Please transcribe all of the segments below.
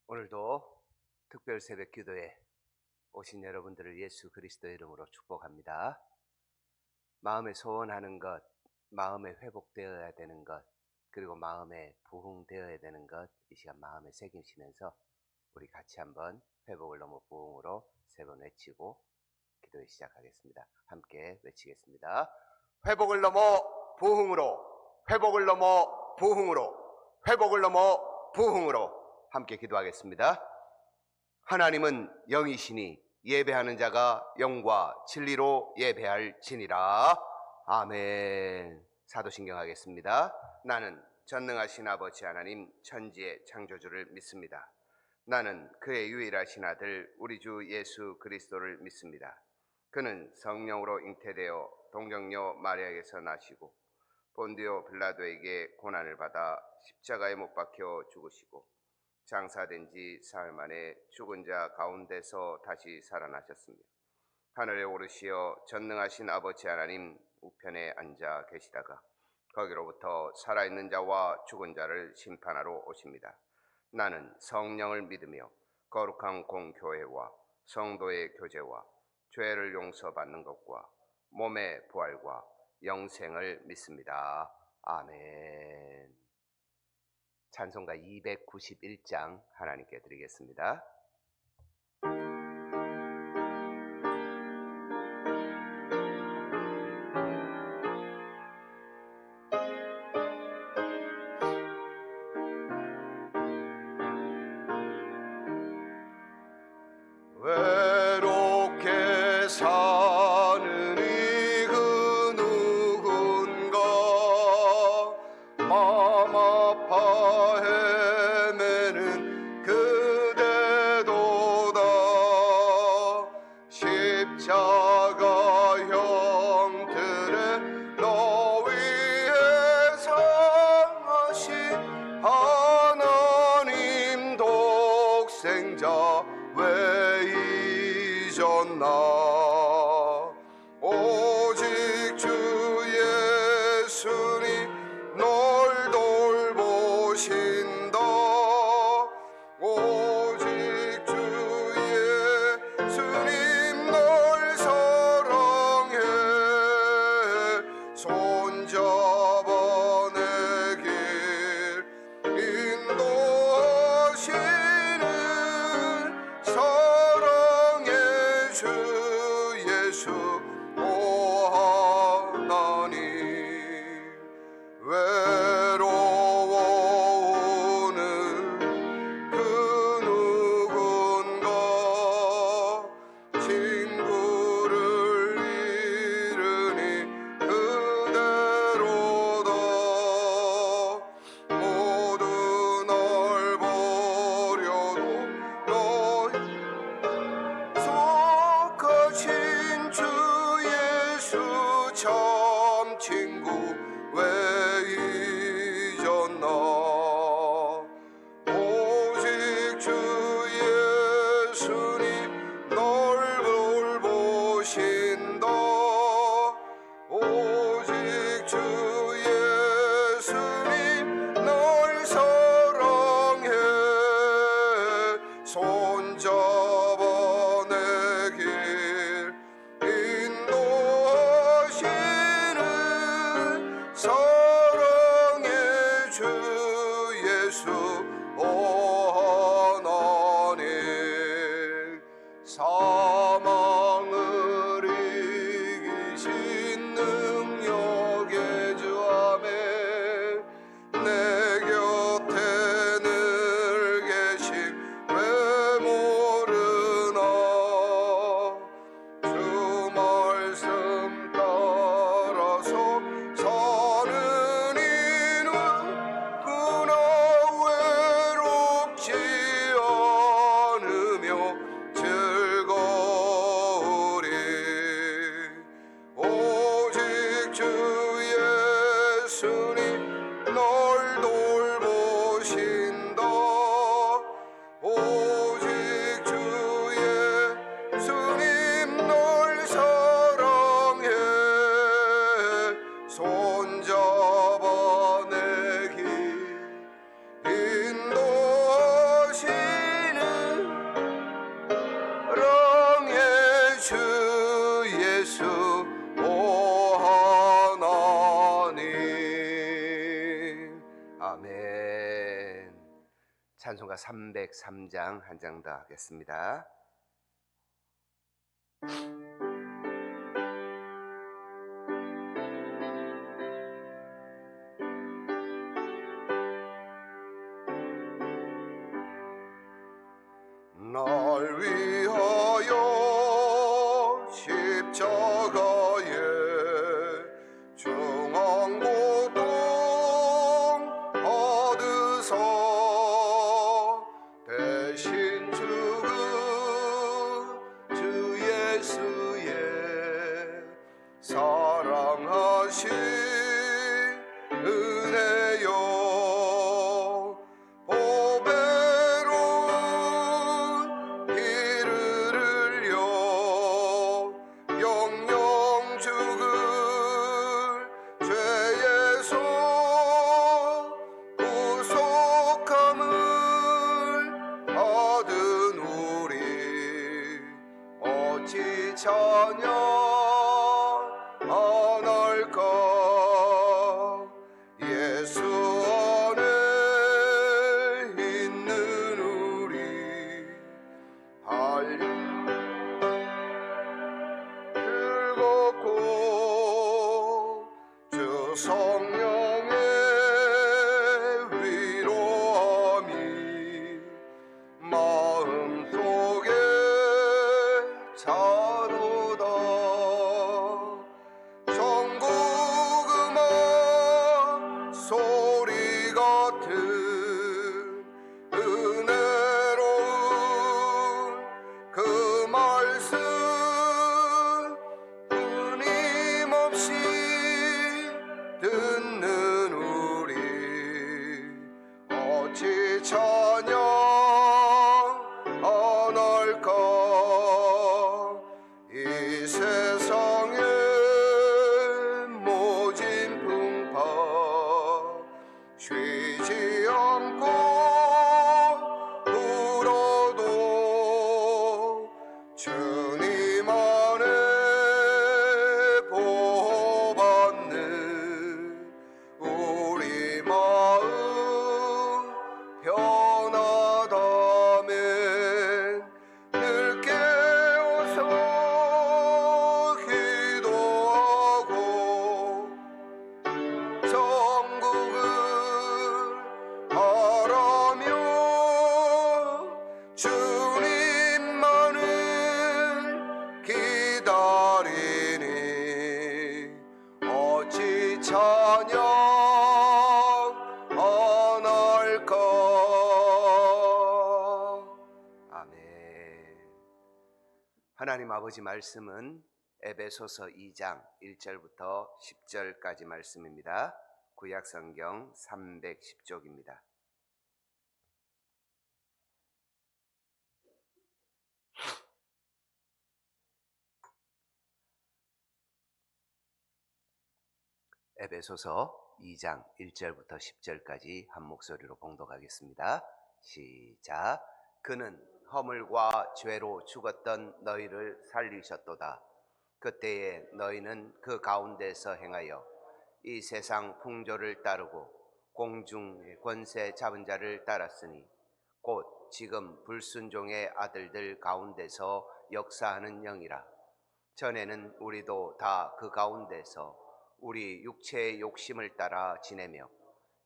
오늘도 특별 새벽 기도에 오신 여러분들을 예수 그리스도 이름으로 축복합니다. 마음에 소원하는 것, 마음에 회복되어야 되는 것, 그리고 마음에 부흥되어야 되는 것, 이 시간 마음에 새기시면서 우리 같이 한번 회복을 넘어 부흥으로 3번 외치고 기도에 시작하겠습니다. 함께 외치겠습니다. 회복을 넘어 부흥으로, 회복을 넘어 부흥으로, 회복을 넘어 부흥으로 함께 기도하겠습니다. 하나님은 영이시니 예배하는 자가 영과 진리로 예배할지니라. 아멘. 사도신경 하겠습니다. 나는 전능하신 아버지 하나님 천지의 창조주를 믿습니다. 나는 그의 유일하신 아들 우리 주 예수 그리스도를 믿습니다. 그는 성령으로 잉태되어 동정녀 마리아에게서 나시고 본디오 빌라도에게 고난을 받아 십자가에 못 박혀 죽으시고 장사된 지 사흘 만에 죽은 자 가운데서 다시 살아나셨으며 하늘에 오르시어 전능하신 아버지 하나님 우편에 앉아 계시다가 거기로부터 살아있는 자와 죽은 자를 심판하러 오십니다. 나는 성령을 믿으며 거룩한 공교회와 성도의 교제와 죄를 용서받는 것과 몸의 부활과 영생을 믿습니다. 아멘. 찬송가 291장 하나님께 드리겠습니다. 외롭게 사는 이 그 누군가 마음 아파 헤매는 그대도다 십자가 형틀에 너 위에 상하신 하나님 독생자 왜 잊었나. 오직 주 예수님 널 돌보신다. 오직 주 예수님 널 사랑해. 손잡아 내 길 인도하시는 사랑의 주 예수 오 하나님. 외로워오는 그 누군가 친구를 잃으니 그대로다. 모두 널 버려도 너희 속하신 주 예수 참 친구 왜 잊었나. 오직 주 예수님 널 돌보신다. 오직 주 예수님 널 사랑해. 손잡아 내 길 인도하시는 사랑의 주 예수 오 하나님. 사망을 이기신 능력의 주 아멘. 내 곁에 늘 계심 왜 모르나. 주 말씀 따라서 사는 이는 그나 외롭 찬송가 303장 한 장 더 하겠습니다. 날 위하여 십자가에 중앙고통 얻으사 대신 죽은 주 예수의 사랑하신 은혜여 보배로운 피를 흘려 영영 죽을 죄의 손 구속함을 얻은 우리 어찌 전혀 안 할까. 예수 안에 있는 우리 즐겁고 주 성령의 위로함이 마음속에 차도다. 전국 음악 소리 같은 은혜로운 그 말씀 끊임없이 듣는 우리 어찌 전혀 안 할까. 이 세상에 모진 풍파 쉬지 않고 울어도 주님 안에 보호받는 우리 마음 편하다면 늘 깨어서 기도하고 천국을 바라며 주님만을 기다리니 어찌 전혀 안 할까. 아멘. 하나님 아버지 말씀은 에베소서 2장 1절부터 10절까지 말씀입니다. 구약성경 310쪽입니다. 에베소서 2장 1절부터 10절까지 한 목소리로 봉독하겠습니다. 시작. 그는 허물과 죄로 죽었던 너희를 살리셨도다. 그때에 너희는 그 가운데서 행하여 이 세상 풍조를 따르고 공중의 권세 잡은 자를 따랐으니 곧 지금 불순종의 아들들 가운데서 역사하는 영이라. 전에는 우리도 다 그 가운데서 우리 육체의 욕심을 따라 지내며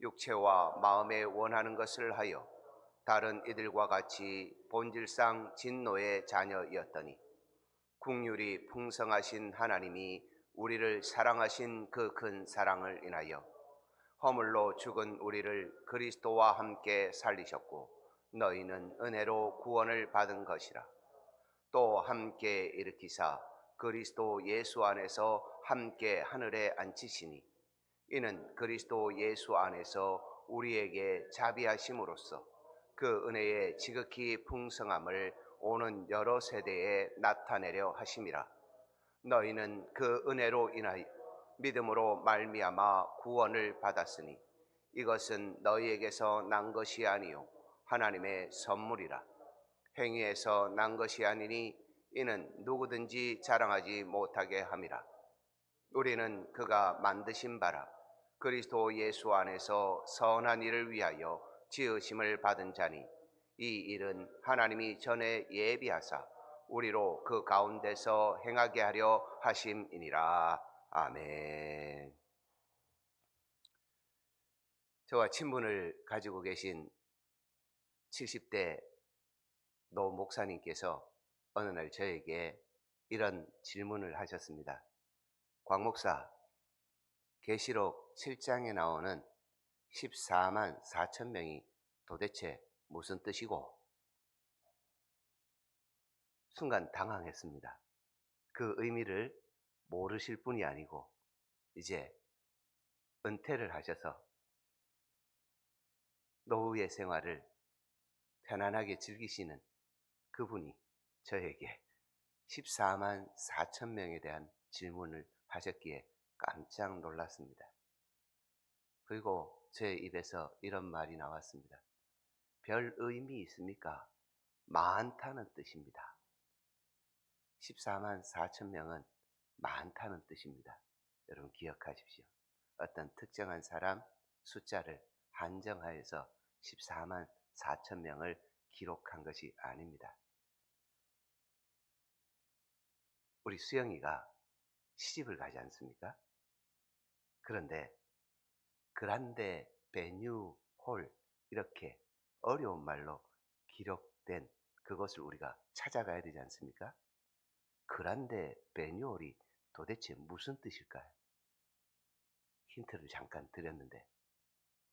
육체와 마음에 원하는 것을 하여 다른 이들과 같이 본질상 진노의 자녀이었더니 긍휼이 풍성하신 하나님이 우리를 사랑하신 그 큰 사랑을 인하여 허물로 죽은 우리를 그리스도와 함께 살리셨고 너희는 은혜로 구원을 받은 것이라. 또 함께 일으키사 그리스도 예수 안에서 함께 하늘에 앉히시니 이는 그리스도 예수 안에서 우리에게 자비하심으로써 그 은혜의 지극히 풍성함을 오는 여러 세대에 나타내려 하심이라. 너희는 그 은혜로 인하여 믿음으로 말미암아 구원을 받았으니 이것은 너희에게서 난 것이 아니요 하나님의 선물이라. 행위에서 난 것이 아니니 이는 누구든지 자랑하지 못하게 함이라. 우리는 그가 만드신 바라 그리스도 예수 안에서 선한 일을 위하여 지으심을 받은 자니 이 일은 하나님이 전에 예비하사 우리로 그 가운데서 행하게 하려 하심이니라. 아멘. 저와 친분을 가지고 계신 70대 노 목사님께서 어느 날 저에게 이런 질문을 하셨습니다. 광 목사, 계시록 7장에 나오는 14만 4천 명이 도대체 무슨 뜻이고? 순간 당황했습니다. 그 의미를 모르실 분이 아니고 이제 은퇴를 하셔서 노후의 생활을 편안하게 즐기시는 그분이 저에게 14만 4천 명에 대한 질문을 하셨기에 깜짝 놀랐습니다. 그리고 제 입에서 이런 말이 나왔습니다. 별 의미 있습니까? 많다는 뜻입니다. 14만 4천 명은 많다는 뜻입니다. 여러분 기억하십시오. 어떤 특정한 사람 숫자를 한정하여서 14만 4천 명을 기록한 것이 아닙니다. 우리 수영이가 시집을 가지 않습니까? 그런데 그란데 베뉴 홀 이렇게 어려운 말로 기록된 그것을 우리가 찾아가야 되지 않습니까? 그란데 베뉴 홀이 도대체 무슨 뜻일까요? 힌트를 잠깐 드렸는데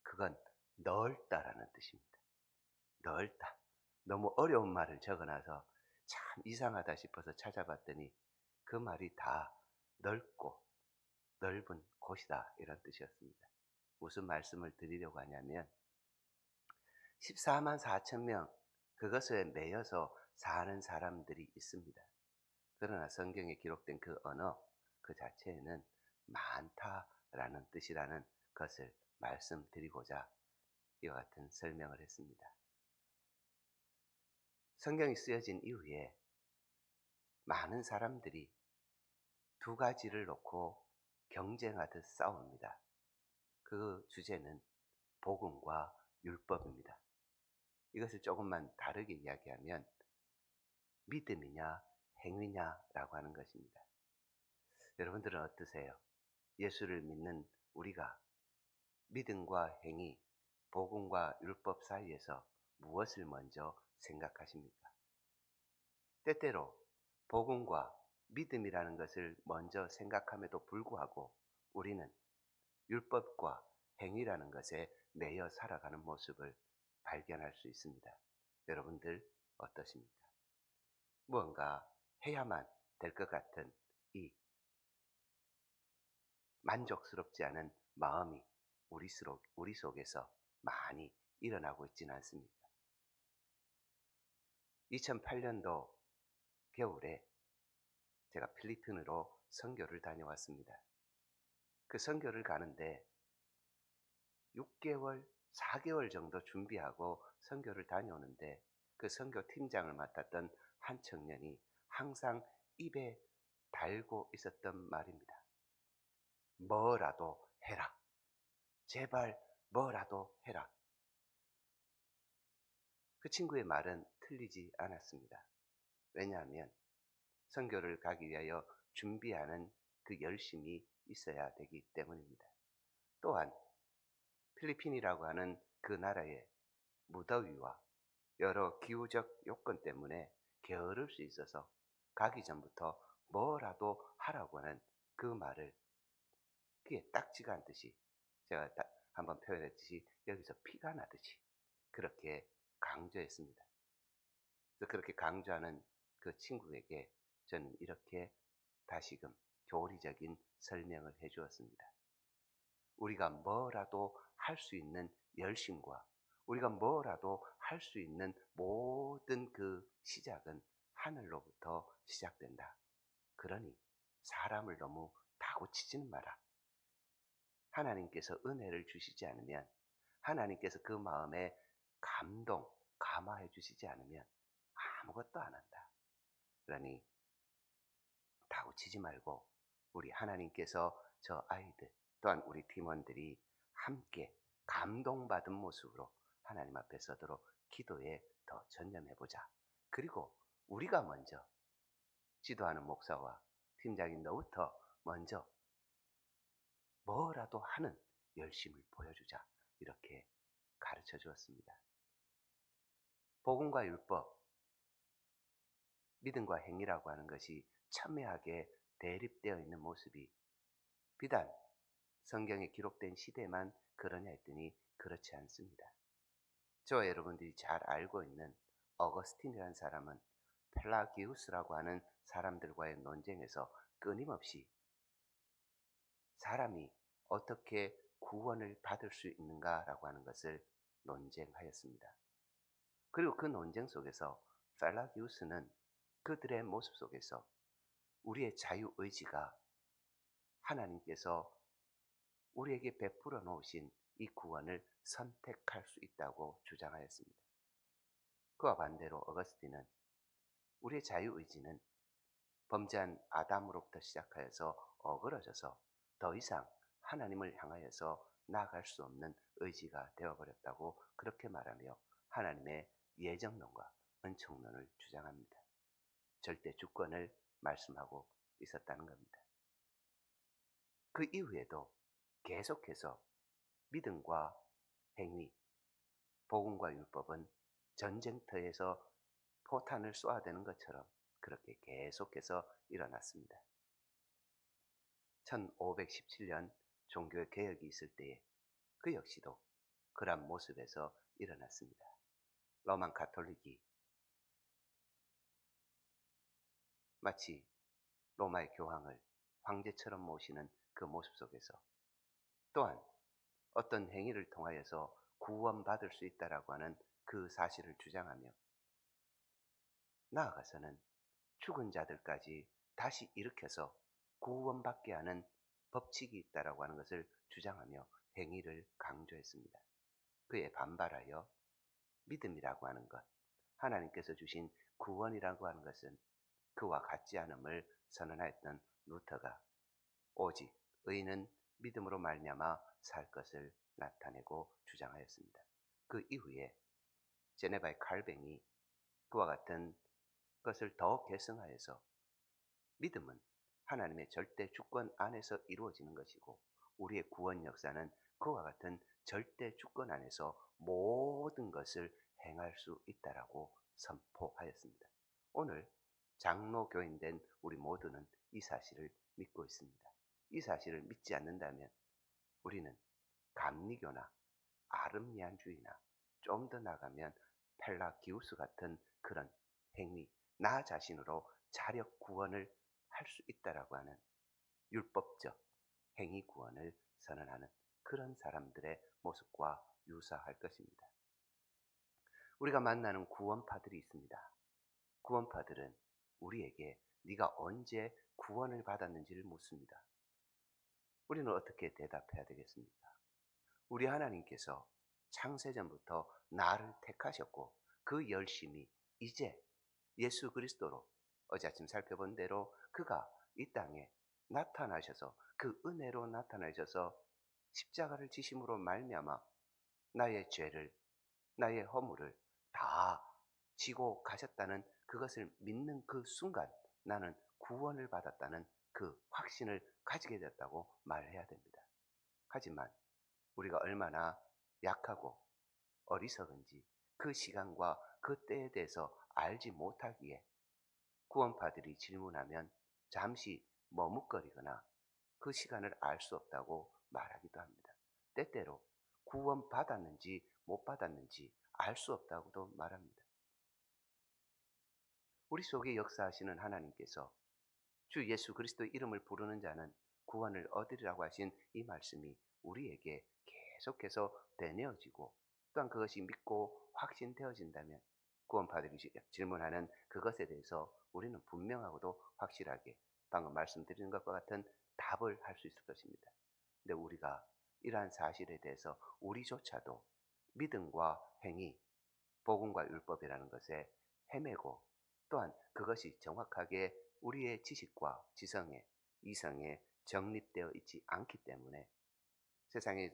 그건 넓다라는 뜻입니다. 넓다. 너무 어려운 말을 적어놔서 참 이상하다 싶어서 찾아봤더니 그 말이 다 넓고 넓은 곳이다 이런 뜻이었습니다. 무슨 말씀을 드리려고 하냐면 14만 4천 명 그것에 매여서 사는 사람들이 있습니다. 그러나 성경에 기록된 그 언어 그 자체에는 많다라는 뜻이라는 것을 말씀드리고자 이와 같은 설명을 했습니다. 성경이 쓰여진 이후에 많은 사람들이 두 가지를 놓고 경쟁하듯 싸웁니다. 그 주제는 복음과 율법입니다. 이것을 조금만 다르게 이야기하면 믿음이냐 행위냐라고 하는 것입니다. 여러분들은 어떠세요? 예수를 믿는 우리가 믿음과 행위, 복음과 율법 사이에서 무엇을 먼저 생각하십니까? 때때로 복음과 믿음이라는 것을 먼저 생각함에도 불구하고 우리는 율법과 행위라는 것에 매여 살아가는 모습을 발견할 수 있습니다. 여러분들 어떠십니까? 무언가 해야만 될 것 같은 이 만족스럽지 않은 마음이 우리 속에서 많이 일어나고 있지는 않습니까? 2008년도 겨울에 제가 필리핀으로 선교를 다녀왔습니다. 그 선교를 가는데 6개월, 4개월 정도 준비하고 선교를 다녀오는데 그 선교 팀장을 맡았던 한 청년이 항상 입에 달고 있었던 말입니다. 뭐라도 해라. 제발 뭐라도 해라. 그 친구의 말은 틀리지 않았습니다. 왜냐하면 선교를 가기 위하여 준비하는 그 열심이 있어야 되기 때문입니다. 또한 필리핀이라고 하는 그 나라의 무더위와 여러 기후적 요건 때문에 게으를 수 있어서 가기 전부터 뭐라도 하라고 하는 그 말을 귀에 딱지가 않듯이 제가 한번 표현했듯이 여기서 피가 나듯이 그렇게 강조했습니다. 그래서 그렇게 강조하는 그 친구에게 저는 이렇게 다시금 교리적인 설명을 해 주었습니다. 우리가 뭐라도 할 수 있는 열심과 우리가 뭐라도 할 수 있는 모든 그 시작은 하늘로부터 시작된다. 그러니 사람을 너무 다고치지는 마라. 하나님께서 은혜를 주시지 않으면 하나님께서 그 마음에 감동, 감화해 주시지 않으면 아무것도 안 한다. 그러니 다고치지 말고 우리 하나님께서 저 아이들 또한 우리 팀원들이 함께 감동받은 모습으로 하나님 앞에 서도록 기도에 더 전념해보자. 그리고 우리가 먼저 지도하는 목사와 팀장인 너부터 먼저 뭐라도 하는 열심을 보여주자. 이렇게 가르쳐 주었습니다. 복음과 율법, 믿음과 행위라고 하는 것이 첨예하게 대립되어 있는 모습이 비단 성경에 기록된 시대만 그러냐 했더니 그렇지 않습니다. 저와 여러분들이 잘 알고 있는 어거스틴이라는 사람은 펠라기우스라고 하는 사람들과의 논쟁에서 끊임없이 사람이 어떻게 구원을 받을 수 있는가라고 하는 것을 논쟁하였습니다. 그리고 그 논쟁 속에서 펠라기우스는 그들의 모습 속에서 우리의 자유의지가 하나님께서 우리에게 베풀어 놓으신 이 구원을 선택할 수 있다고 주장하였습니다. 그와 반대로 어거스틴은 우리의 자유의지는 범죄한 아담으로부터 시작하여서 어그러져서 더 이상 하나님을 향하여서 나아갈 수 없는 의지가 되어버렸다고 그렇게 말하며 하나님의 예정론과 은총론을 주장합니다. 절대 주권을 말씀하고 있었다는 겁니다. 그 이후에도 계속해서 믿음과 행위, 복음과 율법은 전쟁터에서 포탄을 쏘아야 되는 것처럼 그렇게 계속해서 일어났습니다. 1517년 종교의 개혁이 있을 때에 그 역시도 그러한 모습에서 일어났습니다. 로만 가톨릭이 마치 로마의 교황을 황제처럼 모시는 그 모습 속에서 또한 어떤 행위를 통하여서 구원받을 수 있다라고 하는 그 사실을 주장하며 나아가서는 죽은 자들까지 다시 일으켜서 구원받게 하는 법칙이 있다라고 하는 것을 주장하며 행위를 강조했습니다. 그에 반발하여 믿음이라고 하는 것, 하나님께서 주신 구원이라고 하는 것은 그와 같지 않음을 선언하였던 루터가 오직 의인은 믿음으로 말미암아 살 것을 나타내고 주장하였습니다. 그 이후에 제네바의 칼뱅이 그와 같은 것을 더 계승하여서 믿음은 하나님의 절대 주권 안에서 이루어지는 것이고 우리의 구원 역사는 그와 같은 절대 주권 안에서 모든 것을 행할 수 있다라고 선포하였습니다. 오늘 장로교인 된 우리 모두는 이 사실을 믿고 있습니다. 이 사실을 믿지 않는다면 우리는 감리교나 아름니안주의나 좀 더 나가면 펠라기우스 같은 그런 행위, 나 자신으로 자력 구원을 할 수 있다라고 하는 율법적 행위 구원을 선언하는 그런 사람들의 모습과 유사할 것입니다. 우리가 만나는 구원파들이 있습니다. 구원파들은 우리에게 네가 언제 구원을 받았는지를 묻습니다. 우리는 어떻게 대답해야 되겠습니까? 우리 하나님께서 창세전부터 나를 택하셨고 그 열심이 이제 예수 그리스도로 어제 아침 살펴본 대로 그가 이 땅에 나타나셔서 그 은혜로 나타나셔서 십자가를 지심으로 말미암아 나의 죄를 나의 허물을 다 지고 가셨다는 그것을 믿는 그 순간 나는 구원을 받았다는 그 확신을 가지게 됐다고 말해야 됩니다. 하지만 우리가 얼마나 약하고 어리석은지 그 시간과 그 때에 대해서 알지 못하기에 구원파들이 질문하면 잠시 머뭇거리거나 그 시간을 알 수 없다고 말하기도 합니다. 때때로 구원받았는지 못 받았는지 알 수 없다고도 말합니다. 우리 속에 역사하시는 하나님께서 주 예수 그리스도의 이름을 부르는 자는 구원을 얻으리라고 하신 이 말씀이 우리에게 계속해서 되뇌어지고 또한 그것이 믿고 확신되어진다면 구원파들이 질문하는 그것에 대해서 우리는 분명하고도 확실하게 방금 말씀드리는 것과 같은 답을 할 수 있을 것입니다. 근데 우리가 이러한 사실에 대해서 우리조차도 믿음과 행위, 복음과 율법이라는 것에 헤매고 또한 그것이 정확하게 우리의 지식과 지성에, 이성에 정립되어 있지 않기 때문에 세상에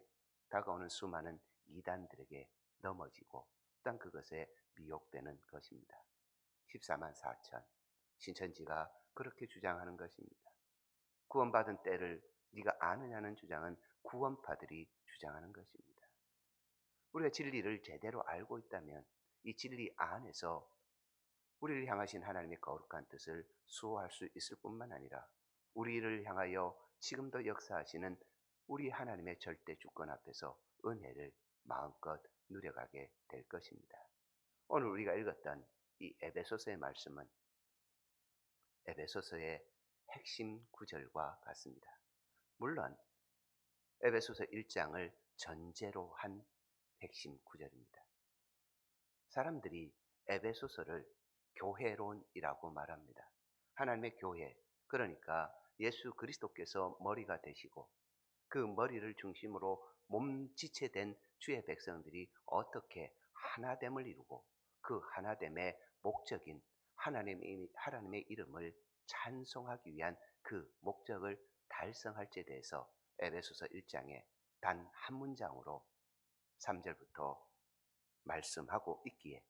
다가오는 수많은 이단들에게 넘어지고 또한 그것에 미혹되는 것입니다. 14만 4천 신천지가 그렇게 주장하는 것입니다. 구원받은 때를 네가 아느냐는 주장은 구원파들이 주장하는 것입니다. 우리가 진리를 제대로 알고 있다면 이 진리 안에서 우리를 향하신 하나님의 거룩한 뜻을 수호할 수 있을 뿐만 아니라 우리를 향하여 지금도 역사하시는 우리 하나님의 절대 주권 앞에서 은혜를 마음껏 누려가게 될 것입니다. 오늘 우리가 읽었던 이 에베소서의 말씀은 에베소서의 핵심 구절과 같습니다. 물론 에베소서 1장을 전제로 한 핵심 구절입니다. 사람들이 에베소서를 교회론이라고 말합니다. 하나님의 교회, 그러니까 예수 그리스도께서 머리가 되시고 그 머리를 중심으로 몸지체된 주의 백성들이 어떻게 하나됨을 이루고 그 하나됨의 목적인 하나님의 이름을 찬송하기 위한 그 목적을 달성할지에 대해서 에베소서 1장에 단 한 문장으로 3절부터 말씀하고 있기에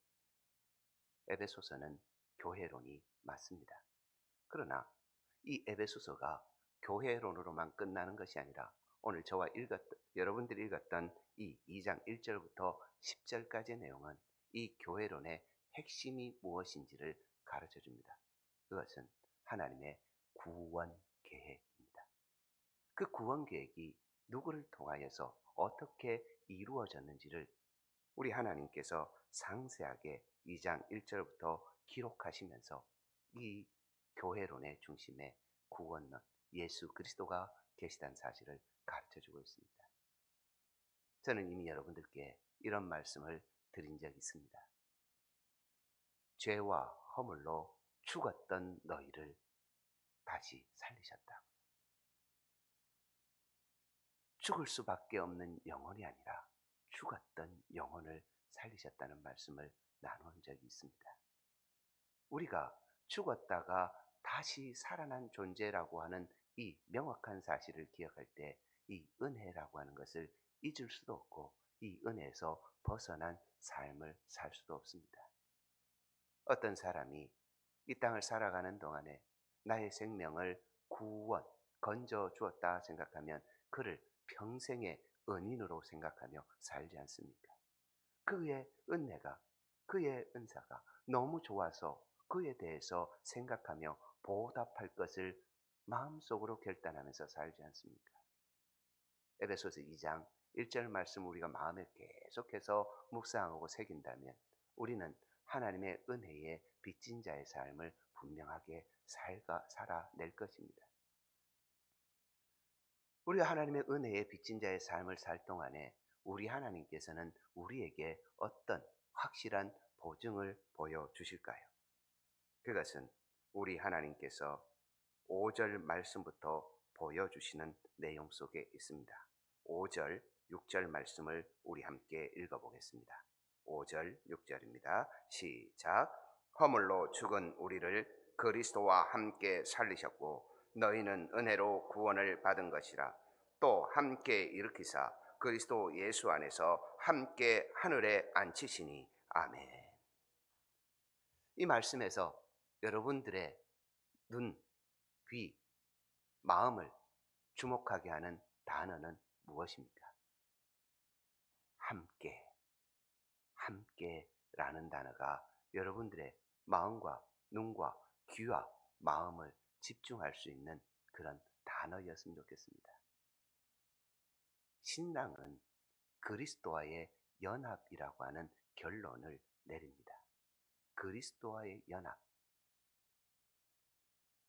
에베소서는 교회론이 맞습니다. 그러나 이 에베소서가 교회론으로만 끝나는 것이 아니라 오늘 여러분들이 읽었던 이 2장 1절부터 10절까지의 내용은 이 교회론의 핵심이 무엇인지를 가르쳐 줍니다. 그것은 하나님의 구원 계획입니다. 그 구원 계획이 누구를 통하여서 어떻게 이루어졌는지를 우리 하나님께서 상세하게 2장 1절부터 기록하시면서 이 교회론의 중심에 구원론, 예수 그리스도가 계시다는 사실을 가르쳐주고 있습니다. 저는 이미 여러분들께 이런 말씀을 드린 적이 있습니다. 죄와 허물로 죽었던 너희를 다시 살리셨다고요. 죽을 수밖에 없는 영혼이 아니라 죽었던 영혼을 살리셨다는 말씀을 나눈 적이 있습니다. 우리가 죽었다가 다시 살아난 존재라고 하는 이 명확한 사실을 기억할 때 이 은혜라고 하는 것을 잊을 수도 없고 이 은혜에서 벗어난 삶을 살 수도 없습니다. 어떤 사람이 이 땅을 살아가는 동안에 나의 생명을 건져 주었다 생각하면 그를 평생의 은인으로 생각하며 살지 않습니까? 그의 은혜가, 그의 은사가 너무 좋아서 그에 대해서 생각하며 보답할 것을 마음속으로 결단하면서 살지 않습니까? 에베소서 2장 1절 말씀 우리가 마음에 계속해서 묵상하고 새긴다면 우리는 하나님의 은혜의 빚진 자의 삶을 분명하게 살아낼 것입니다. 우리가 하나님의 은혜의 빚진 자의 삶을 살 동안에 우리 하나님께서는 우리에게 어떤 확실한 보증을 보여주실까요? 그것은 우리 하나님께서 5절 말씀부터 보여주시는 내용 속에 있습니다. 5절, 6절 말씀을 우리 함께 읽어보겠습니다. 5절, 6절입니다. 시작. 허물로 죽은 우리를 그리스도와 함께 살리셨고 너희는 은혜로 구원을 받은 것이라. 또 함께 일으키사 그리스도 예수 안에서 함께 하늘에 앉히시니. 아멘. 이 말씀에서 여러분들의 눈, 귀, 마음을 주목하게 하는 단어는 무엇입니까? 함께라는 단어가 여러분들의 마음과 눈과 귀와 마음을 집중할 수 있는 그런 단어였으면 좋겠습니다. 신앙은 그리스도와의 연합이라고 하는 결론을 내립니다. 그리스도와의 연합.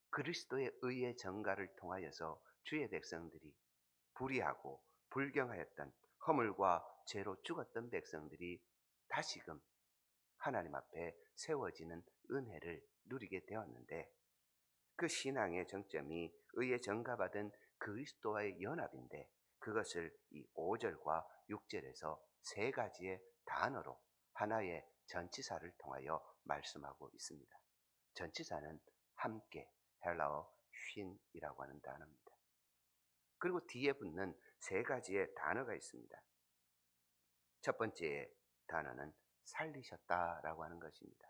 그리스도의 의의 전가를 통하여서 주의 백성들이 불의하고 불경하였던 허물과 죄로 죽었던 백성들이 다시금 하나님 앞에 세워지는 은혜를 누리게 되었는데 그 신앙의 정점이 의의 전가받은 그리스도와의 연합인데 그것을 이 5절과 6절에서 세 가지의 단어로 하나의 전치사를 통하여 말씀하고 있습니다. 전치사는 함께, 헬라어 쉰이라고 하는 단어입니다. 그리고 뒤에 붙는 세 가지의 단어가 있습니다. 첫 번째 단어는 살리셨다라고 하는 것입니다.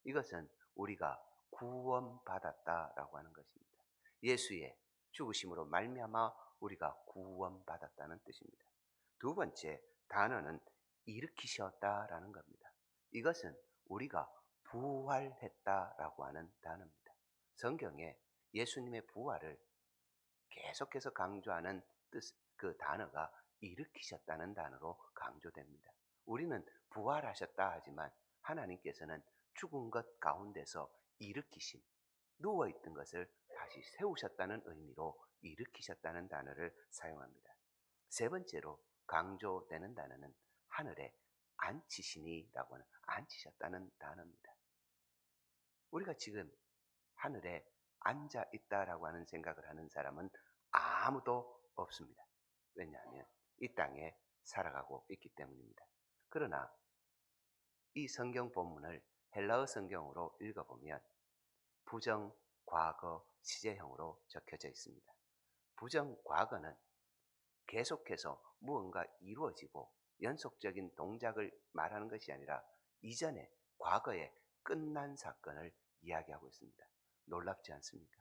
이것은 우리가 구원받았다라고 하는 것입니다. 예수의 죽으심으로 말미암아 우리가 구원받았다는 뜻입니다. 두 번째 단어는 일으키셨다라는 겁니다. 이것은 우리가 부활했다라고 하는 단어입니다. 성경에 예수님의 부활을 계속해서 강조하는 그 단어가 일으키셨다는 단어로 강조됩니다. 우리는 부활하셨다 하지만 하나님께서는 죽은 것 가운데서 일으키심, 누워있던 것을 다시 세우셨다는 의미로 일으키셨다는 단어를 사용합니다. 세 번째로 강조되는 단어는 하늘에 앉히시니라고 하는 앉히셨다는 단어입니다. 우리가 지금 하늘에 앉아 있다라고 하는 생각을 하는 사람은 아무도 없습니다. 왜냐하면 이 땅에 살아가고 있기 때문입니다. 그러나 이 성경 본문을 헬라어 성경으로 읽어보면 부정, 과거, 시제형으로 적혀져 있습니다. 부정, 과거는 계속해서 무언가 이루어지고 연속적인 동작을 말하는 것이 아니라 이전에 과거에 끝난 사건을 이야기하고 있습니다. 놀랍지 않습니까?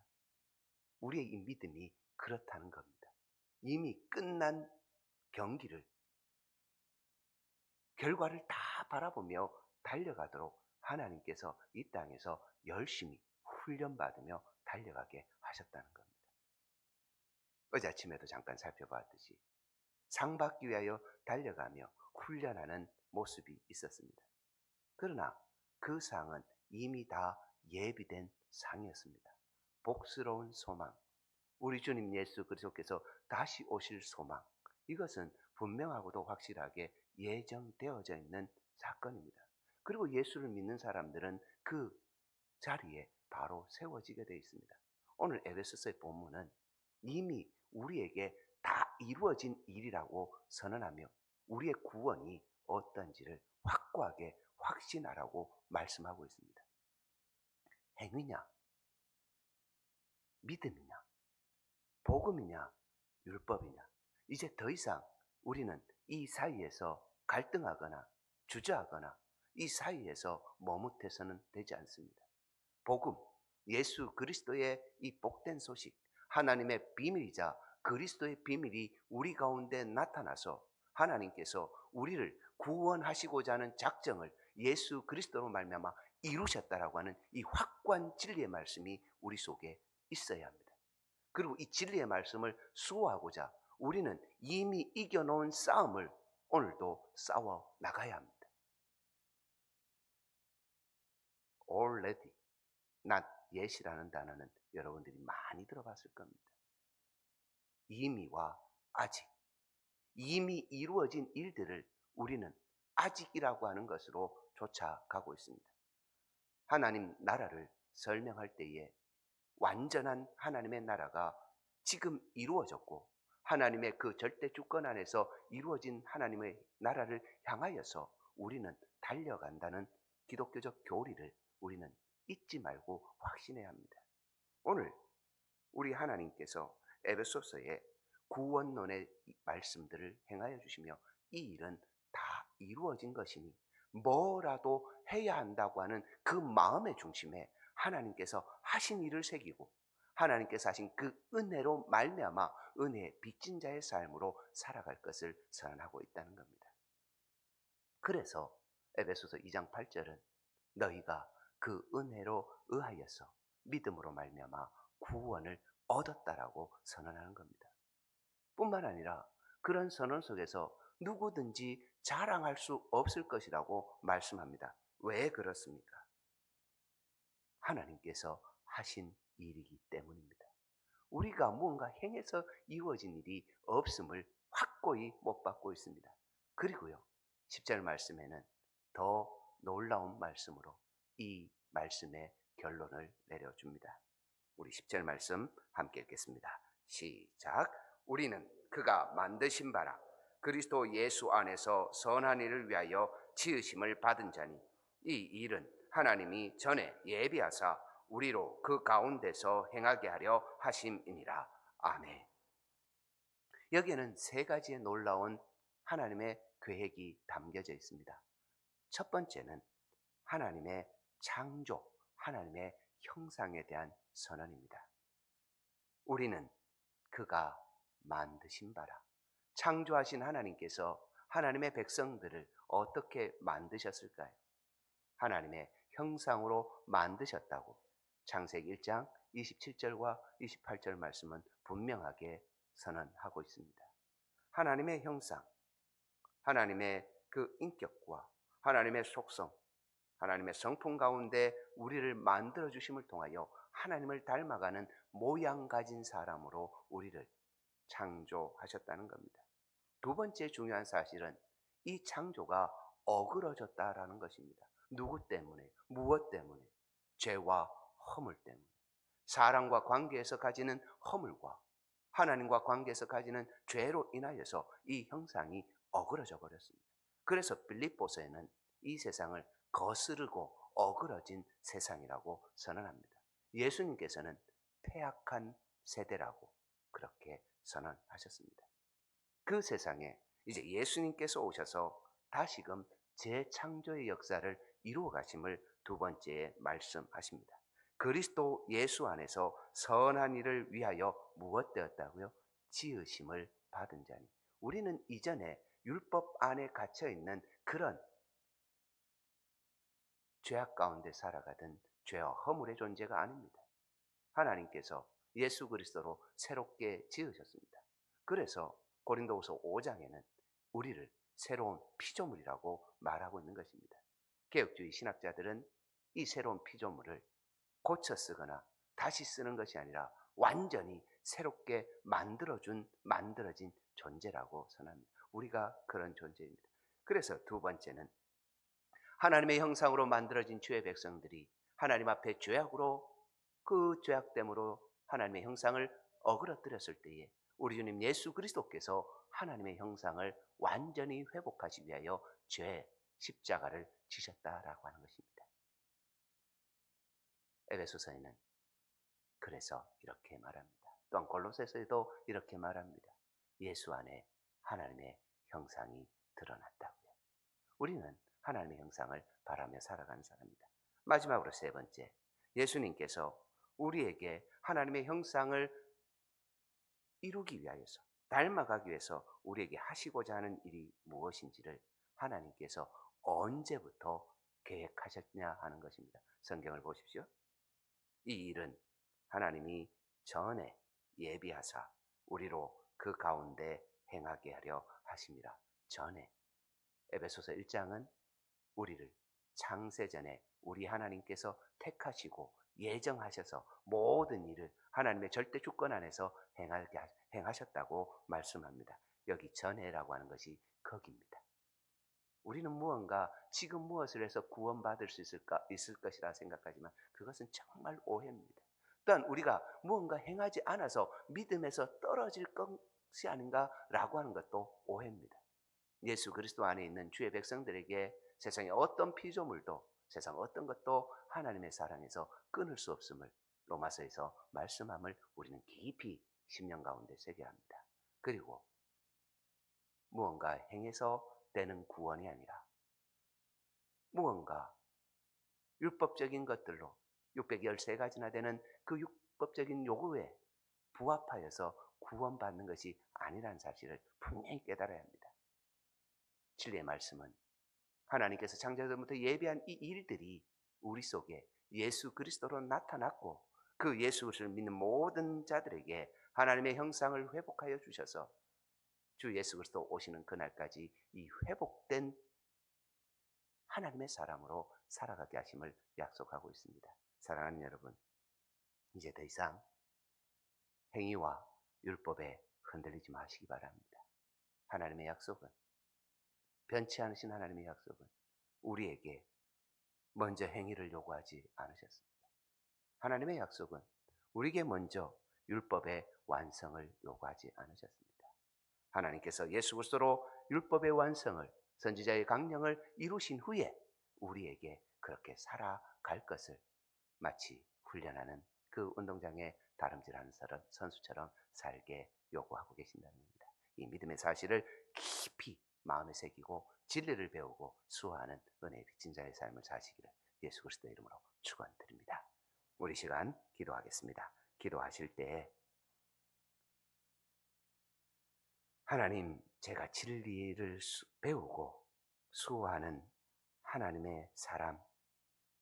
우리의 이 믿음이 그렇다는 겁니다. 이미 끝난 경기를 결과를 다 바라보며 달려가도록 하나님께서 이 땅에서 열심히 훈련받으며 달려가게 하셨다는 겁니다. 어제 아침에도 잠깐 살펴봤듯이 상 받기 위하여 달려가며 훈련하는 모습이 있었습니다. 그러나 그 상은 이미 다 예비된 상이었습니다. 복스러운 소망, 우리 주님 예수 그리스도께서 다시 오실 소망, 이것은 분명하고도 확실하게 예정되어져 있는 사건입니다. 그리고 예수를 믿는 사람들은 그 자리에 바로 세워지게 되어 있습니다. 오늘 에베소서의 본문은 이미 우리에게 다 이루어진 일이라고 선언하며 우리의 구원이 어떤지를 확고하게 확신하라고 말씀하고 있습니다. 행위냐, 믿음이냐, 복음이냐, 율법이냐, 이제 더 이상 우리는 이 사이에서 갈등하거나 주저하거나 이 사이에서 머뭇해서는 되지 않습니다. 복음, 예수 그리스도의 이 복된 소식, 하나님의 비밀이자 그리스도의 비밀이 우리 가운데 나타나서 하나님께서 우리를 구원하시고자 하는 작정을 예수 그리스도로 말미암아 이루셨다라고 하는 이 확고한 진리의 말씀이 우리 속에 있어야 합니다. 그리고 이 진리의 말씀을 수호하고자 우리는 이미 이겨놓은 싸움을 오늘도 싸워 나가야 합니다. Already, not yet이라는 단어는 여러분들이 많이 들어봤을 겁니다. 이미와 아직, 이미 이루어진 일들을 우리는 아직이라고 하는 것으로 쫓아가고 있습니다. 하나님 나라를 설명할 때에 완전한 하나님의 나라가 지금 이루어졌고 하나님의 그 절대 주권 안에서 이루어진 하나님의 나라를 향하여서 우리는 달려간다는 기독교적 교리를 우리는 잊지 말고 확신해야 합니다. 오늘 우리 하나님께서 에베소서의 구원론의 말씀들을 행하여 주시며 이 일은 다 이루어진 것이니 뭐라도 해야 한다고 하는 그 마음의 중심에 하나님께서 하신 일을 새기고 하나님께서 하신 그 은혜로 말미암아 은혜의 빚진 자의 삶으로 살아갈 것을 선언하고 있다는 겁니다. 그래서 에베소서 2장 8절은 너희가 그 은혜로 의하여서 믿음으로 말미암아 구원을 얻었다라고 선언하는 겁니다. 뿐만 아니라 그런 선언 속에서 누구든지 자랑할 수 없을 것이라고 말씀합니다. 왜 그렇습니까? 하나님께서 하신 일이기 때문입니다. 우리가 무언가 행해서 이루어진 일이 없음을 확고히 못 받고 있습니다. 그리고요, 10절 말씀에는 더 놀라운 말씀으로 이 말씀의 결론을 내려줍니다. 우리 10절 말씀 함께 읽겠습니다. 시작. 우리는 그가 만드신 바라 그리스도 예수 안에서 선한 일을 위하여 지으심을 받은 자니 이 일은 하나님이 전에 예비하사 우리로 그 가운데서 행하게 하려 하심이니라. 아멘. 여기에는 세 가지의 놀라운 하나님의 계획이 담겨져 있습니다. 첫 번째는 하나님의 창조, 하나님의 형상에 대한 선언입니다. 우리는 그가 만드신 바라. 창조하신 하나님께서 하나님의 백성들을 어떻게 만드셨을까요? 하나님의 형상으로 만드셨다고 창세기 1장 27절과 28절 말씀은 분명하게 선언하고 있습니다. 하나님의 형상, 하나님의 그 인격과 하나님의 속성, 하나님의 성품 가운데 우리를 만들어 주심을 통하여 하나님을 닮아가는 모양 가진 사람으로 우리를 창조하셨다는 겁니다. 두 번째 중요한 사실은 이 창조가 어그러졌다라는 것입니다. 누구 때문에? 무엇 때문에? 죄와 허물 때문에. 사람과 관계에서 가지는 허물과 하나님과 관계에서 가지는 죄로 인하여서 이 형상이 어그러져 버렸습니다. 그래서 빌립보서에는 이 세상을 거스르고 어그러진 세상이라고 선언합니다. 예수님께서는 패악한 세대라고 그렇게 선언하셨습니다. 그 세상에 이제 예수님께서 오셔서 다시금 재창조의 역사를 이루어 가심을 두 번째에 말씀하십니다. 그리스도 예수 안에서 선한 일을 위하여 무엇 되었다고요? 지으심을 받은 자니. 우리는 이전에 율법 안에 갇혀 있는 그런 죄악 가운데 살아가던 죄와 허물의 존재가 아닙니다. 하나님께서 예수 그리스도로 새롭게 지으셨습니다. 그래서 고린도후서 5장에는 우리를 새로운 피조물이라고 말하고 있는 것입니다. 개혁주의 신학자들은 이 새로운 피조물을 고쳐 쓰거나 다시 쓰는 것이 아니라 완전히 새롭게 만들어진 존재라고 선합니다. 우리가 그런 존재입니다. 그래서 두 번째는 하나님의 형상으로 만들어진 주의 백성들이 하나님 앞에 죄악으로 그 죄악됨으로 하나님의 형상을 어그러뜨렸을 때에 우리 주님 예수 그리스도께서 하나님의 형상을 완전히 회복하시기 위하여 죄 십자가를 지셨다라고 하는 것입니다. 에베소서에는 그래서 이렇게 말합니다. 또한 골로새서에도 이렇게 말합니다. 예수 안에 하나님의 형상이 드러났다고요. 우리는 하나님의 형상을 바라며 살아가는 사람입니다. 마지막으로 세 번째, 예수님께서 우리에게 하나님의 형상을 이루기 위하여서 닮아가기 위해서 우리에게 하시고자 하는 일이 무엇인지를 하나님께서 언제부터 계획하셨냐 하는 것입니다. 성경을 보십시오. 이 일은 하나님이 전에 예비하사 우리로 그 가운데 행하게 하려 하심이라. 전에 에베소서 1장은 우리를 창세전에 우리 하나님께서 택하시고 예정하셔서 모든 일을 하나님의 절대 주권 안에서 행하셨다고 말씀합니다. 여기 전에라고 하는 것이 거기입니다. 우리는 무언가 지금 무엇을 해서 구원받을 수 있을 것이라 생각하지만 그것은 정말 오해입니다. 또한 우리가 무언가 행하지 않아서 믿음에서 떨어질 것이 아닌가라고 하는 것도 오해입니다. 예수 그리스도 안에 있는 주의 백성들에게 세상의 어떤 피조물도 세상 어떤 것도 하나님의 사랑에서 끊을 수 없음을 로마서에서 말씀함을 우리는 깊이 심령 가운데 새겨야 합니다. 그리고 무언가 행해서 되는 구원이 아니라 무언가 율법적인 것들로 613가지나 되는 그 율법적인 요구에 부합하여서 구원받는 것이 아니라는 사실을 분명히 깨달아야 합니다. 진리의 말씀은 하나님께서 창세전부터 예비한 이 일들이 우리 속에 예수 그리스도로 나타났고 그 예수 그리스도를 믿는 모든 자들에게 하나님의 형상을 회복하여 주셔서 주 예수 그리스도 오시는 그날까지 이 회복된 하나님의 사람으로 살아가게 하심을 약속하고 있습니다. 사랑하는 여러분, 이제 더 이상 행위와 율법에 흔들리지 마시기 바랍니다. 하나님의 약속은, 변치 않으신 하나님의 약속은 우리에게 먼저 행위를 요구하지 않으셨습니다. 하나님의 약속은 우리에게 먼저 율법의 완성을 요구하지 않으셨습니다. 하나님께서 예수 그리스도로 율법의 완성을, 선지자의 강령을 이루신 후에 우리에게 그렇게 살아갈 것을 마치 훈련하는 그 운동장에 다름질하는 선수처럼 살게 요구하고 계신다는 겁니다. 이 믿음의 사실을 깊이 마음에 새기고 진리를 배우고 수호하는 은혜의 빚진 자의 삶을 사시기를 예수 그리스도의 이름으로 축원드립니다. 우리 시간 기도하겠습니다. 기도하실 때 하나님, 제가 진리를 배우고 수호하는 하나님의 사람,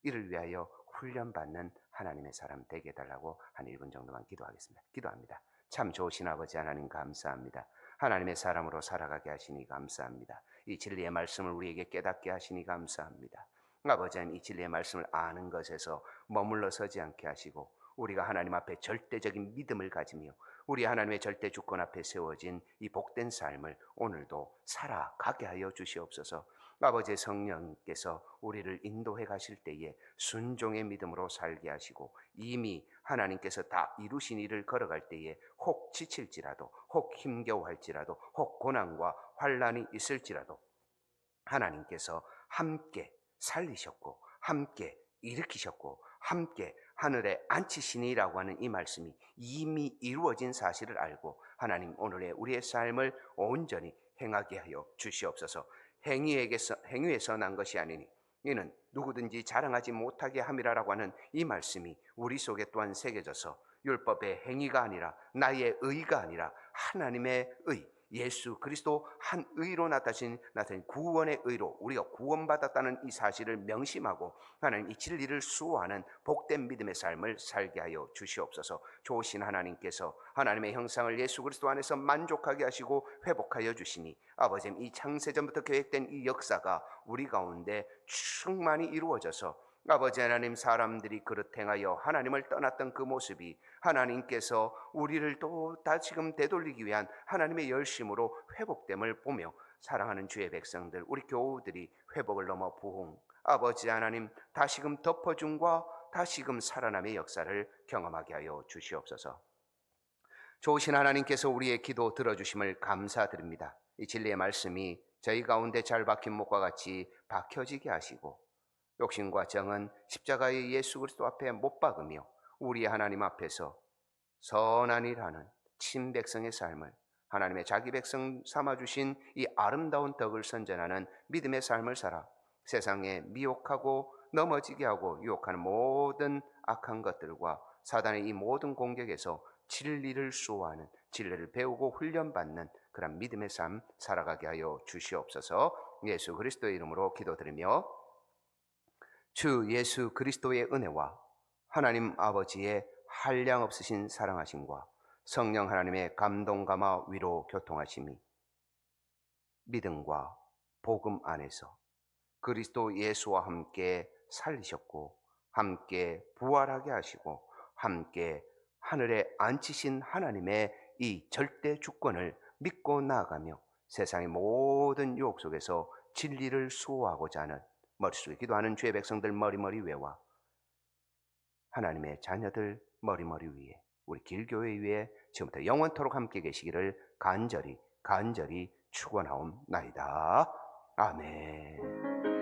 이를 위하여 훈련받는 하나님의 사람 되게 해달라고 한 1분 정도만 기도하겠습니다. 기도합니다. 참 좋으신 아버지 하나님 감사합니다. 하나님의 사람으로 살아가게 하시니 감사합니다. 이 진리의 말씀을 우리에게 깨닫게 하시니 감사합니다. 아버지 하나님, 이 진리의 말씀을 아는 것에서 머물러 서지 않게 하시고 우리가 하나님 앞에 절대적인 믿음을 가지며 우리 하나님의 절대 주권 앞에 세워진 이 복된 삶을 오늘도 살아가게 하여 주시옵소서. 아버지의 성령께서 우리를 인도해 가실 때에 순종의 믿음으로 살게 하시고 이미 하나님께서 다 이루신 일을 걸어갈 때에 혹 지칠지라도 혹 힘겨워할지라도 혹 고난과 환난이 있을지라도 하나님께서 함께 살리셨고 함께 일으키셨고 함께 하늘에 앉히시니라고 하는 이 말씀이 이미 이루어진 사실을 알고 하나님 오늘의 우리의 삶을 온전히 행하게 하여 주시옵소서. 행위에서 난 것이 아니니 이는 누구든지 자랑하지 못하게 함이라라고 하는 이 말씀이 우리 속에 또한 새겨져서 율법의 행위가 아니라 나의 의가 아니라 하나님의 의, 예수 그리스도 한 의로 나타진 구원의 의로 우리가 구원받았다는 이 사실을 명심하고 하나님 이 진리를 수호하는 복된 믿음의 삶을 살게 하여 주시옵소서. 좋으신 하나님께서 하나님의 형상을 예수 그리스도 안에서 만족하게 하시고 회복하여 주시니 아버지님 이 창세전부터 계획된 이 역사가 우리 가운데 충만히 이루어져서 아버지 하나님 사람들이 그릇 행하여 하나님을 떠났던 그 모습이 하나님께서 우리를 또 다시금 되돌리기 위한 하나님의 열심으로 회복됨을 보며 사랑하는 주의 백성들 우리 교우들이 회복을 넘어 부흥 아버지 하나님 다시금 덮어줌과 다시금 살아남의 역사를 경험하게 하여 주시옵소서. 좋으신 하나님께서 우리의 기도 들어주심을 감사드립니다. 이 진리의 말씀이 저희 가운데 잘 박힌 목과 같이 박혀지게 하시고 욕심과 정은 십자가의 예수 그리스도 앞에 못 박으며 우리 하나님 앞에서 선한 일하는 친백성의 삶을 하나님의 자기 백성 삼아주신 이 아름다운 덕을 선전하는 믿음의 삶을 살아 세상에 미혹하고 넘어지게 하고 유혹하는 모든 악한 것들과 사단의 이 모든 공격에서 진리를 수호하는 진리를 배우고 훈련받는 그런 믿음의 삶 살아가게 하여 주시옵소서. 예수 그리스도의 이름으로 기도드리며 주 예수 그리스도의 은혜와 하나님 아버지의 한량없으신 사랑하심과 성령 하나님의 감동 감화 위로 교통하심이 믿음과 복음 안에서 그리스도 예수와 함께 살리셨고 함께 부활하게 하시고 함께 하늘에 앉히신 하나님의 이 절대 주권을 믿고 나아가며 세상의 모든 유혹 속에서 진리를 수호하고자 하는 머릿속에 기도하는 주의 백성들 머리머리 위에와 하나님의 자녀들 머리머리 위에 우리 길교회 위에 지금부터 영원토록 함께 계시기를 간절히 축원하옵나이다. 아멘.